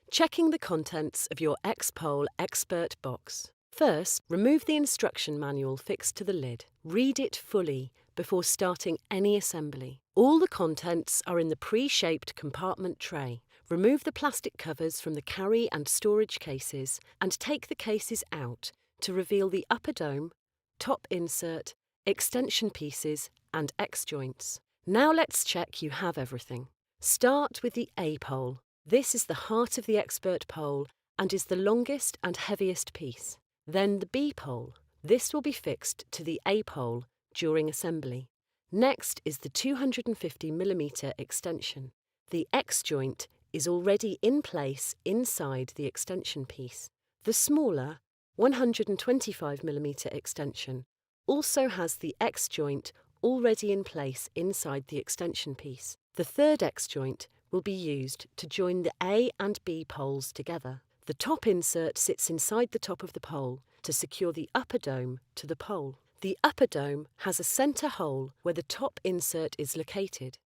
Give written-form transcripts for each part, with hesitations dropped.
Checking the contents of your xpole xpert box. First, remove the instruction manual fixed to the lid. Read it fully before starting any assembly. All the contents are in the pre-shaped compartment tray. Remove the plastic covers from the carry and storage cases and take the cases out to reveal the upper dome, top insert, extension pieces and X-joints. Now let's check you have everything. Start with the A pole. This is the heart of the xpert pole and is the longest and heaviest piece. Then the B pole. This will be fixed to the A pole during assembly. Next is the 250mm extension. The X-joint is already in place inside the extension piece. The smaller 125mm extension also has the X-joint already in place inside the extension piece. The third X-joint will be used to join the A and B poles together. The top insert sits inside the top of the pole to secure the upper dome to the pole. The upper dome has a centre hole where the top insert is located.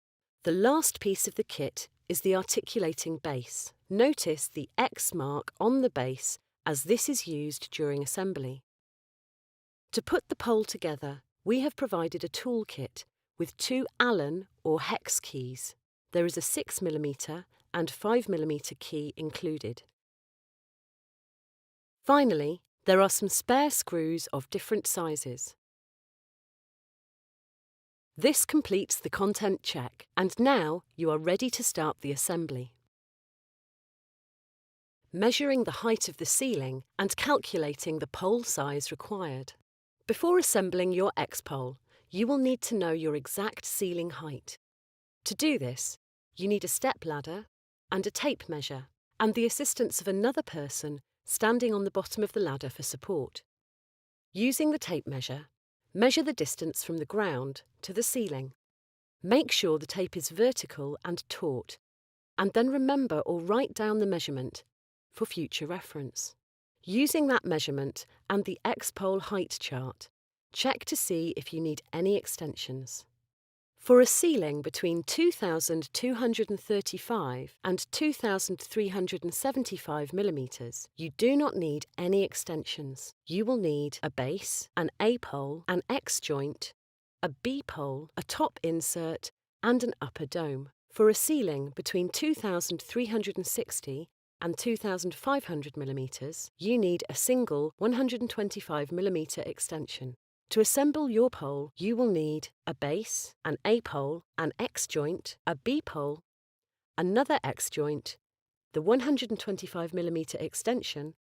The last piece of the kit is the articulating base. Notice the X mark on the base as this is used during assembly. To put the pole together, we have provided a toolkit with two Allen or hex keys. There is a 6mm and 5mm key included. Finally, there are some spare screws of different sizes. This completes the content check, and now you are ready to start the assembly. Measuring the height of the ceiling and calculating the pole size required. Before assembling your X-pole, you will need to know your exact ceiling height. To do this, you need a step ladder and a tape measure, and the assistance of another person standing on the bottom of the ladder for support. Using the tape measure, measure the distance from the ground to the ceiling. Make sure the tape is vertical and taut, and then remember or write down the measurement for future reference. Using that measurement and the X-pole height chart, check to see if you need any extensions. For a ceiling between 2,235 and 2,375mm, you do not need any extensions. You will need a base, an A-pole, an X-joint, a B-pole, a top insert, and an upper dome. For a ceiling between 2,360 and 2,500mm, you need a single 125mm extension. To assemble your pole, you will need a base, an A-pole, an X-joint, a B-pole, another X-joint, the 125mm extension,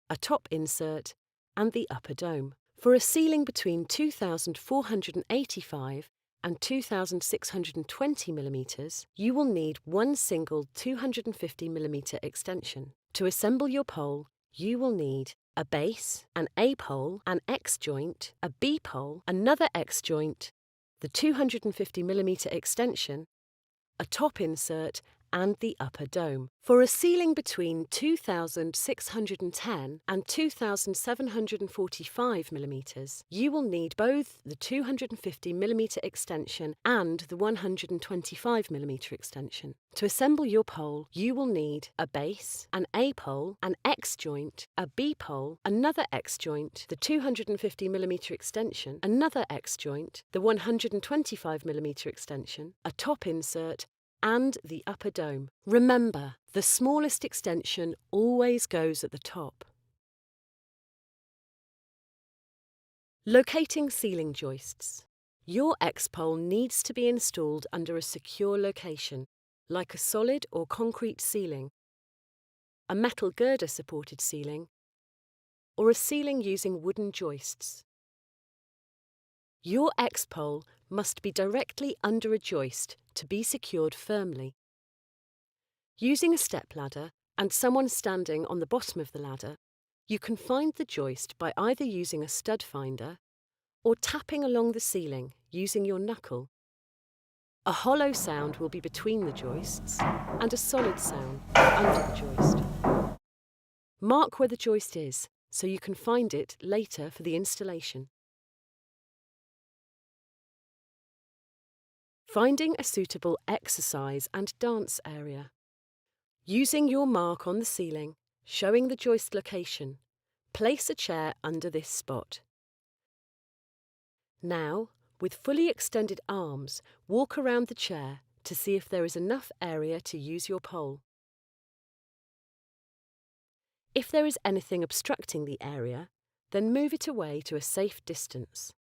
a top insert, and the upper dome. For a ceiling between 2,485 and 2,620mm, you will need one single 250mm extension. To assemble your pole, you will need a base, an A-pole, an X-joint, a B-pole, another X-joint, the 250mm extension, a top insert, and the upper dome. For a ceiling between 2,610 and 2,745mm, you will need both the 250mm extension and the 125mm extension. To assemble your pole, you will need a base, an A-pole, an X-joint, a B-pole, another X-joint, the 250mm extension, another X-joint, the 125mm extension, a top insert, and the upper dome. Remember, the smallest extension always goes at the top. Locating ceiling joists. Your X-pole needs to be installed under a secure location, like a solid or concrete ceiling, a metal girder-supported ceiling, or a ceiling using wooden joists. Your X-pole must be directly under a joist to be secured firmly. Using a step ladder and someone standing on the bottom of the ladder, you can find the joist by either using a stud finder or tapping along the ceiling using your knuckle. A hollow sound will be between the joists and a solid sound under the joist. Mark where the joist is so you can find it later for the installation. Finding a suitable exercise and dance area. Using your mark on the ceiling, showing the joist location, place a chair under this spot. Now, with fully extended arms, walk around the chair to see if there is enough area to use your pole. If there is anything obstructing the area, then move it away to a safe distance.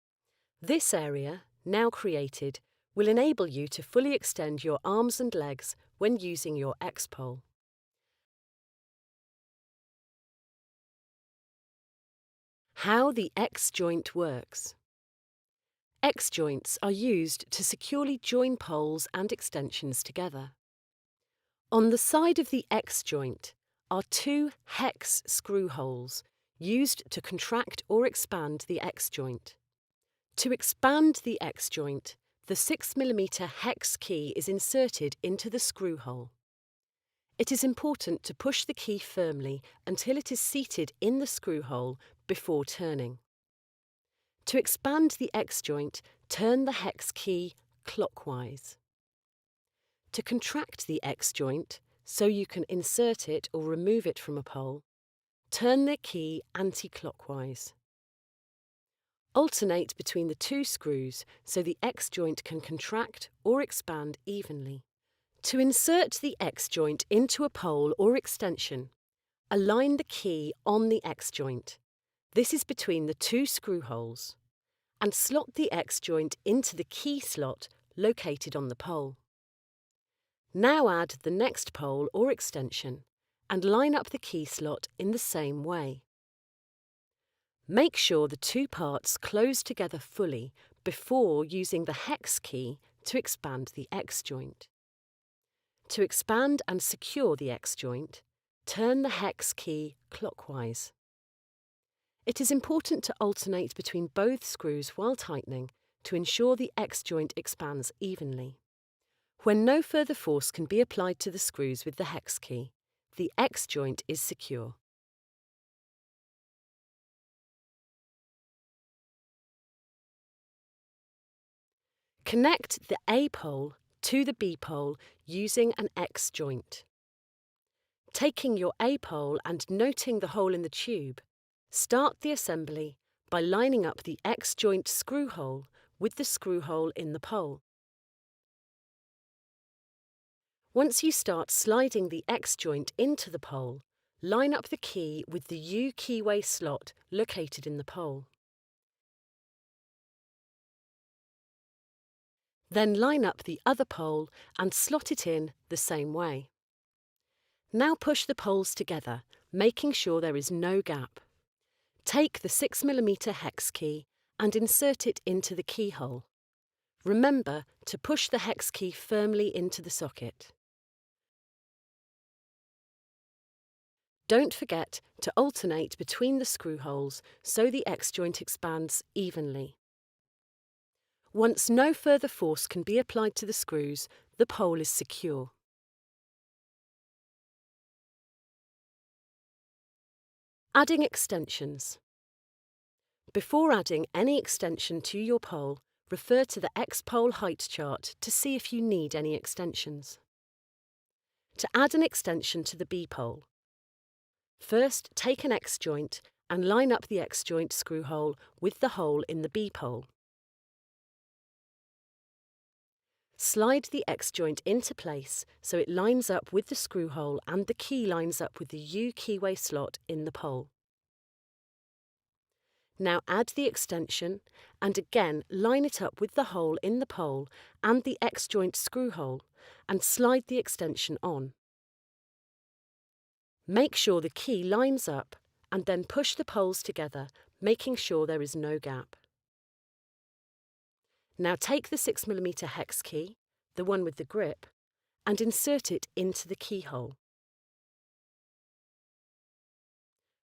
This area, now created, will enable you to fully extend your arms and legs when using your X-pole. How the X-joint works. X-joints are used to securely join poles and extensions together. On the side of the X-joint are two hex screw holes used to contract or expand the X-joint. To expand the X-joint, the 6mm hex key is inserted into the screw hole. It is important to push the key firmly until it is seated in the screw hole before turning. To expand the X-joint, turn the hex key clockwise. To contract the X-joint, so you can insert it or remove it from a pole, turn the key anti-clockwise. Alternate between the two screws so the X-joint can contract or expand evenly. To insert the X-joint into a pole or extension, align the key on the X-joint. This is between the two screw holes, and slot the X-joint into the key slot located on the pole. Now add the next pole or extension and line up the key slot in the same way. Make sure the two parts close together fully before using the hex key to expand the X-joint. To expand and secure the X-joint, turn the hex key clockwise. It is important to alternate between both screws while tightening to ensure the X-joint expands evenly. When no further force can be applied to the screws with the hex key, the X-joint is secure. Connect the A pole to the B pole using an X-joint. Taking your A pole and noting the hole in the tube, start the assembly by lining up the X-joint screw hole with the screw hole in the pole. Once you start sliding the X-joint into the pole, line up the key with the U keyway slot located in the pole. Then line up the other pole and slot it in the same way. Now push the poles together, making sure there is no gap. Take the 6mm hex key and insert it into the keyhole. Remember to push the hex key firmly into the socket. Don't forget to alternate between the screw holes so the X-joint expands evenly. Once no further force can be applied to the screws, the pole is secure. Adding extensions. Before adding any extension to your pole, refer to the X-pole height chart to see if you need any extensions. To add an extension to the B pole, first take an X-joint and line up the X-joint screw hole with the hole in the B pole. Slide the X-joint into place so it lines up with the screw hole and the key lines up with the U keyway slot in the pole. Now add the extension and again line it up with the hole in the pole and the X-joint screw hole and slide the extension on. Make sure the key lines up and then push the poles together, making sure there is no gap. Now take the 6mm hex key, the one with the grip, and insert it into the keyhole.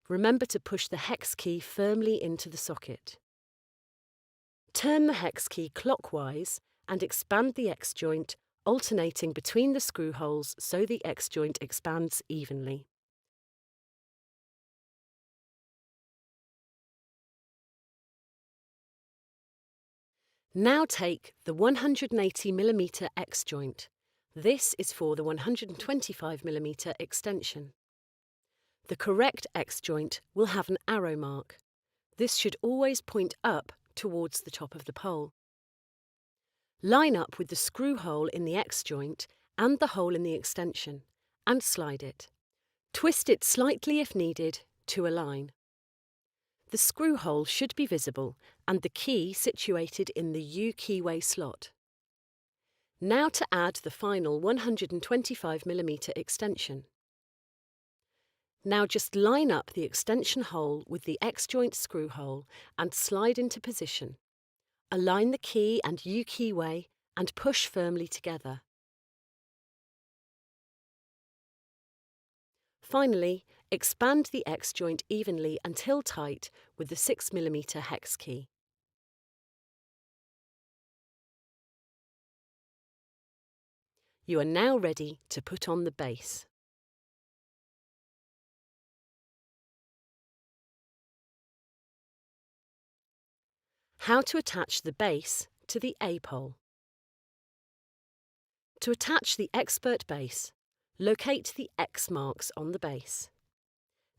Remember to push the hex key firmly into the socket. Turn the hex key clockwise and expand the X-joint, alternating between the screw holes so the X-joint expands evenly. Now take the 180mm X-joint, This is for the 125mm extension. The correct X-joint will have an arrow mark. This should always point up towards the top of the pole. Line up with the screw hole in the X-joint and the hole in the extension, and slide it. Twist it slightly if needed to align. The screw hole should be visible and the key situated in the U keyway slot. Now to add the final 125mm extension. Now just line up the extension hole with the X-joint screw hole and slide into position. Align the key and U keyway and push firmly together. Finally, expand the X-joint evenly until tight with the 6mm hex key. You are now ready to put on the base. How to attach the base to the A pole. To attach the xpert base, locate the X marks on the base.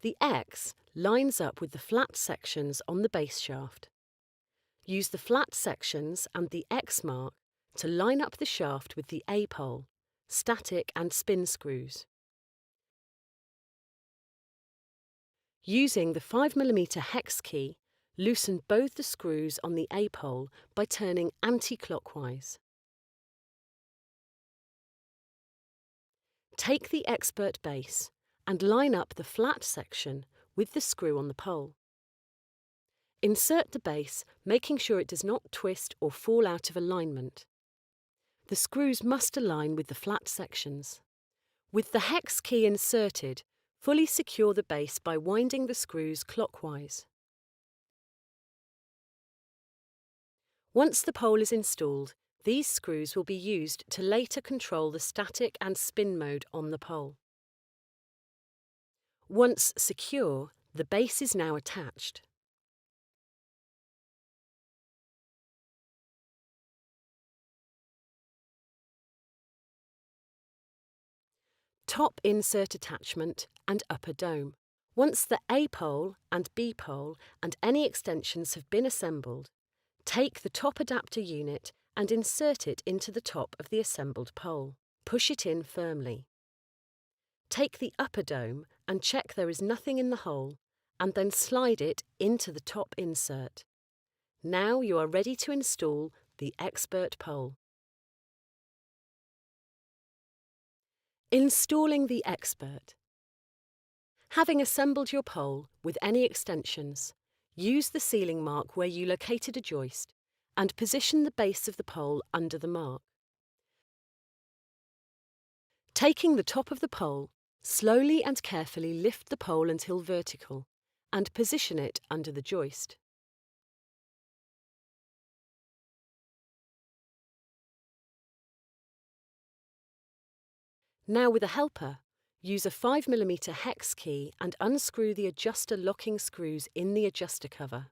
The X lines up with the flat sections on the base shaft. Use the flat sections and the X mark to line up the shaft with the A pole, static and spin screws. Using the 5mm hex key, loosen both the screws on the A pole by turning anti-clockwise. Take the xpert base and line up the flat section with the screw on the pole. Insert the base, making sure it does not twist or fall out of alignment. The screws must align with the flat sections. With the hex key inserted, fully secure the base by winding the screws clockwise. Once the pole is installed, these screws will be used to later control the static and spin mode on the pole. Once secure, the base is now attached. Top insert attachment and upper dome. Once the A pole and B pole and any extensions have been assembled, take the top adapter unit and insert it into the top of the assembled pole. Push it in firmly. Take the upper dome and check there is nothing in the hole, and then slide it into the top insert. Now you are ready to install the xpert pole. Installing the xpert. Having assembled your pole with any extensions, use the sealing mark where you located a joist and position the base of the pole under the mark. Taking the top of the pole, slowly and carefully lift the pole until vertical and position it under the joist. Now with a helper, use a 5mm hex key and unscrew the adjuster locking screws in the adjuster cover.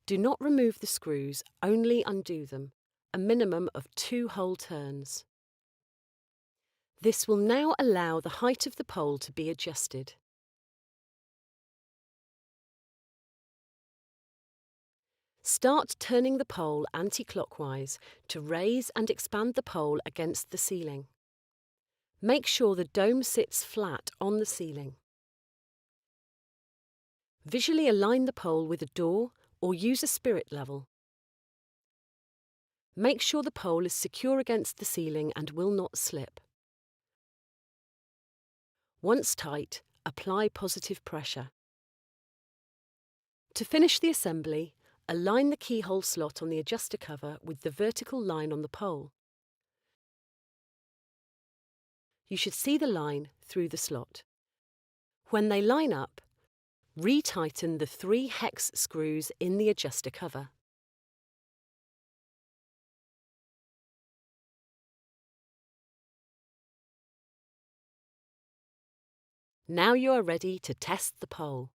Do not remove the screws, only undo them, a minimum of 2 hole turns. This will now allow the height of the pole to be adjusted. Start turning the pole anti-clockwise to raise and expand the pole against the ceiling. Make sure the dome sits flat on the ceiling. Visually align the pole with a door or use a spirit level. Make sure the pole is secure against the ceiling and will not slip. Once tight, apply positive pressure. To finish the assembly, align the keyhole slot on the adjuster cover with the vertical line on the pole. You should see the line through the slot. When they line up, retighten the 3 hex screws in the adjuster cover. Now you are ready to test the pole.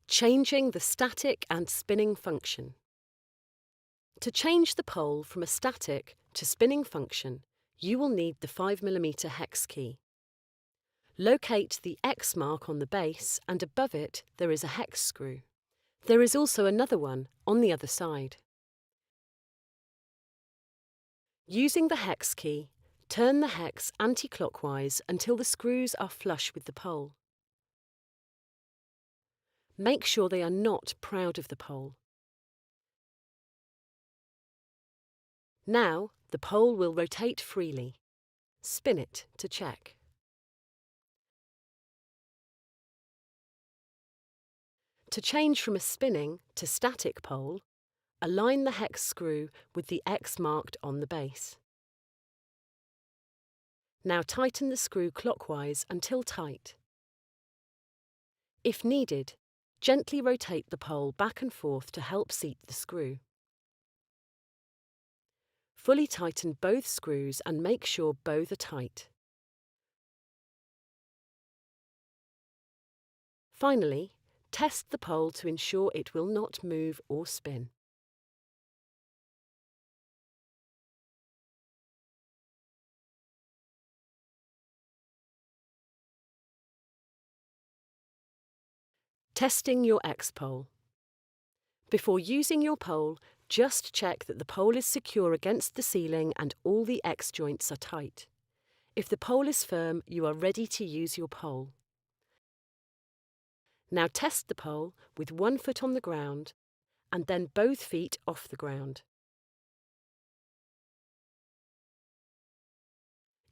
Changing the static and spinning function. To change the pole from a static to spinning function, you will need the 5mm hex key. Locate the X mark on the base, and above it there is a hex screw. There is also another one on the other side. Using the hex key, turn the hex anti-clockwise until the screws are flush with the pole. Make sure they are not proud of the pole. Now the pole will rotate freely. Spin it to check. To change from a spinning to static pole, align the hex screw with the X marked on the base. Now tighten the screw clockwise until tight. If needed, gently rotate the pole back and forth to help seat the screw. Fully tighten both screws and make sure both are tight. Finally, test the pole to ensure it will not move or spin. Testing your X-pole. Before using your pole, just check that the pole is secure against the ceiling and all the X joints are tight. If the pole is firm, you are ready to use your pole. Now test the pole with one foot on the ground and then both feet off the ground.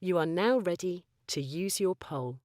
You are now ready to use your pole.